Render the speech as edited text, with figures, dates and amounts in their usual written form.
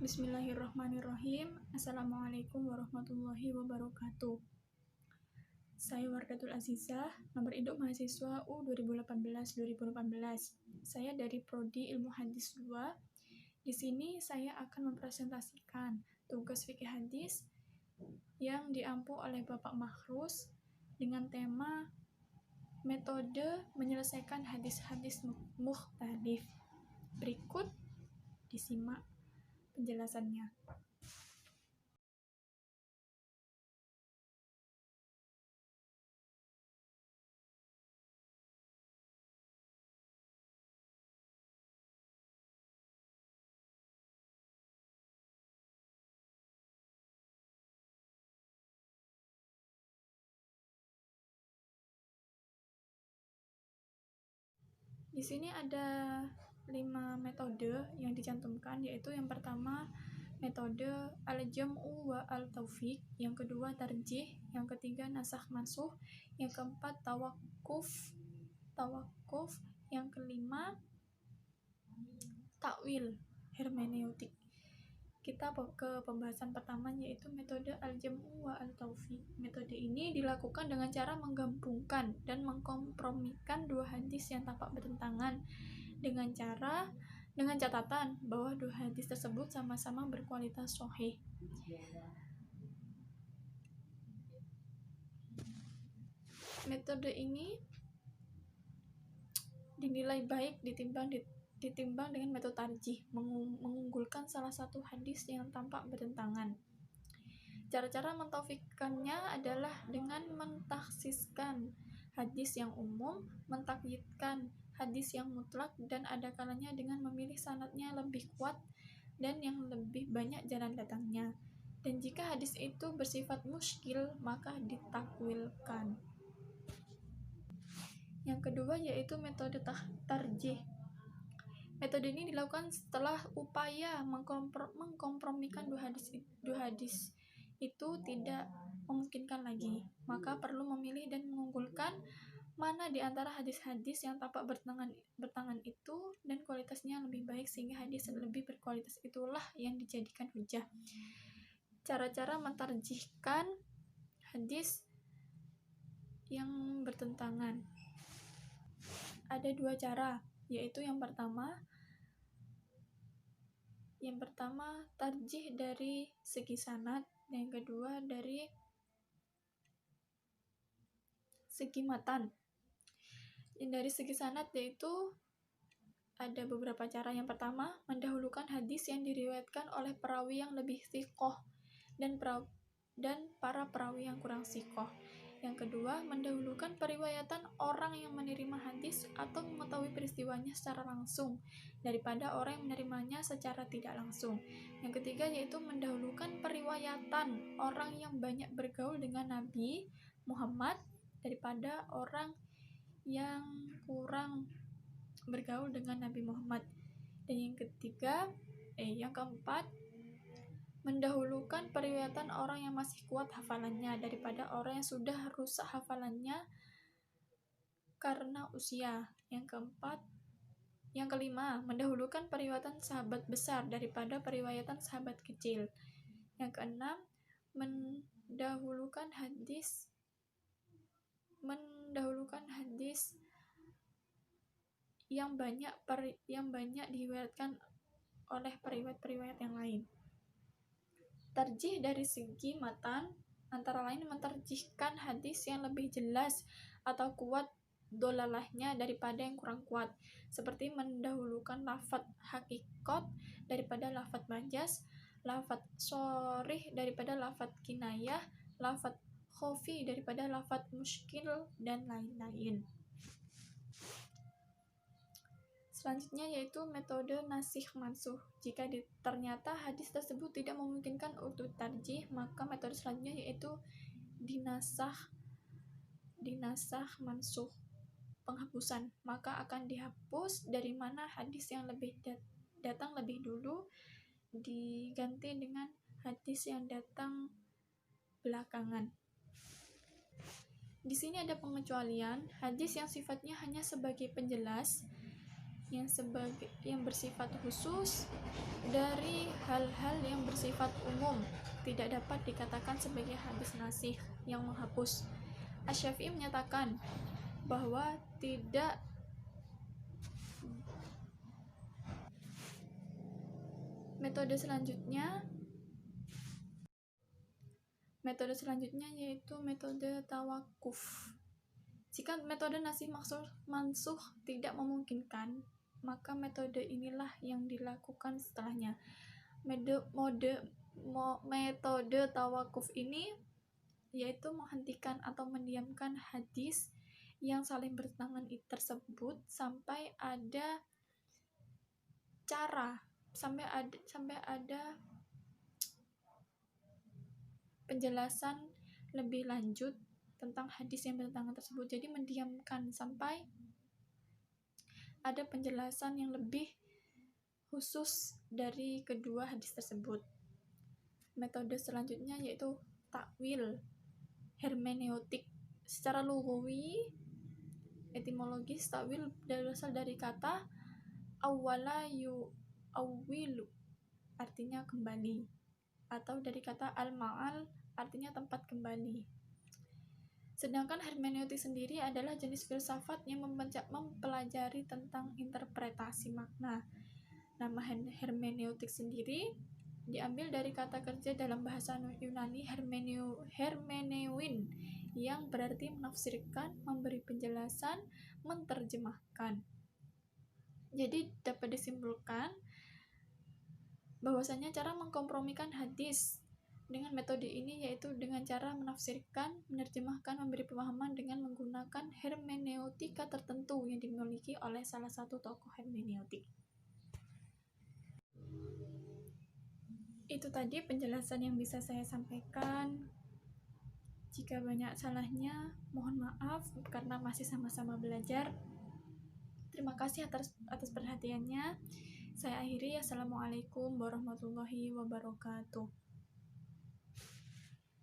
Bismillahirrahmanirrahim. Assalamualaikum warahmatullahi wabarakatuh. Saya Wardatul Azizah, nomor induk mahasiswa U 2018-2018. Saya dari Prodi Ilmu Hadis 2. Di sini saya akan mempresentasikan tugas fikih hadis yang diampu oleh Bapak Mahrus dengan tema metode menyelesaikan hadis-hadis mukhtalif. Berikut disimak penjelasannya. Di sini ada 5 metode yang dicantumkan, yaitu yang pertama metode al-jam'u wa al-taufiq, yang kedua tarjih, yang ketiga nasakh mansukh, yang keempat tawakuf, yang kelima takwil hermeneutik. Kita ke pembahasan pertama, yaitu metode al-jam'u wa al-taufiq. Metode ini dilakukan dengan cara menggabungkan dan mengkompromikan dua hadis yang tampak bertentangan dengan catatan bahwa dua hadis tersebut sama-sama berkualitas sahih. Metode ini dinilai baik ditimbang dengan metode tarjih, mengunggulkan salah satu hadis yang tampak bertentangan. Cara-cara mentaufikkannya adalah dengan mentakhsiskan hadis yang umum, mentakyidkan hadis yang mutlak, dan ada kalanya dengan memilih sanadnya lebih kuat dan yang lebih banyak jalan datangnya. Dan jika hadis itu bersifat muskil, maka ditakwilkan. Yang kedua yaitu metode tarjih. Metode ini dilakukan setelah upaya mengkompromikan dua hadis itu tidak memungkinkan lagi, maka perlu memilih dan mengunggulkan mana di antara hadis-hadis yang tampak bertentangan itu dan kualitasnya lebih baik, sehingga hadis lebih berkualitas itulah yang dijadikan hujah. Cara-cara mentarjihkan hadis yang bertentangan ada dua cara, yaitu yang pertama tarjih dari segi sanad, dan yang kedua dari segi matan. Dari segi sanad yaitu ada beberapa cara. Yang pertama, mendahulukan hadis yang diriwayatkan oleh perawi yang lebih thiqah dan para perawi yang kurang thiqah. Yang kedua, mendahulukan periwayatan orang yang menerima hadis atau mengetahui peristiwanya secara langsung daripada orang yang menerimanya secara tidak langsung. Yang ketiga yaitu mendahulukan periwayatan orang yang banyak bergaul dengan Nabi Muhammad daripada orang yang kurang bergaul dengan Nabi Muhammad. Dan yang keempat, mendahulukan periwayatan orang yang masih kuat hafalannya daripada orang yang sudah rusak hafalannya karena usia. Yang kelima, mendahulukan periwayatan sahabat besar daripada periwayatan sahabat kecil. Yang keenam, mendahulukan hadis yang banyak diriwayatkan oleh periwayat-periwayat yang lain. Tarjih dari segi matan antara lain mentarjihkan hadis yang lebih jelas atau kuat dolalahnya daripada yang kurang kuat, seperti mendahulukan lafadz hakikat daripada lafadz majaz, lafadz sharih daripada lafadz kinayah, lafadz khofi daripada lafadz muskil, dan lain-lain. Selanjutnya yaitu metode nasikh mansukh. Jika ternyata hadis tersebut tidak memungkinkan untuk tarjih, maka metode selanjutnya yaitu dinasakh mansukh, penghapusan. Maka akan dihapus dari mana hadis yang datang lebih dulu diganti dengan hadis yang datang belakangan. Di sini ada pengecualian hadis yang sifatnya hanya sebagai penjelas yang bersifat khusus dari hal-hal yang bersifat umum, tidak dapat dikatakan sebagai hadis nasih yang menghapus. Asy-Syafi'i menyatakan bahwa tidak metode selanjutnya yaitu metode tawakuf. Jika metode nasih mansukh tidak memungkinkan, maka metode inilah yang dilakukan setelahnya. Metode tawakuf ini yaitu menghentikan atau mendiamkan hadis yang saling bertentangan tersebut sampai ada penjelasan lebih lanjut tentang hadis yang bertentangan tersebut. Jadi mendiamkan sampai ada penjelasan yang lebih khusus dari kedua hadis tersebut. Metode selanjutnya yaitu takwil hermeneutik. Secara lugawi, etimologis, takwil berasal dari kata awwala yu'awwilu, artinya kembali, atau dari kata al-ma'al, artinya tempat kembali. Sedangkan hermeneutik sendiri adalah jenis filsafat yang mempelajari tentang interpretasi makna. Nama hermeneutik sendiri diambil dari kata kerja dalam bahasa Yunani hermeneuin, yang berarti menafsirkan, memberi penjelasan, menerjemahkan. Jadi dapat disimpulkan bahwasanya cara mengkompromikan hadis dengan metode ini yaitu dengan cara menafsirkan, menerjemahkan, memberi pemahaman dengan menggunakan hermeneutika tertentu yang dimiliki oleh salah satu tokoh hermeneutik. Itu tadi penjelasan yang bisa saya sampaikan. Jika banyak salahnya, mohon maaf karena masih sama-sama belajar. Terima kasih atas perhatiannya. Saya akhiri. Assalamualaikum warahmatullahi wabarakatuh.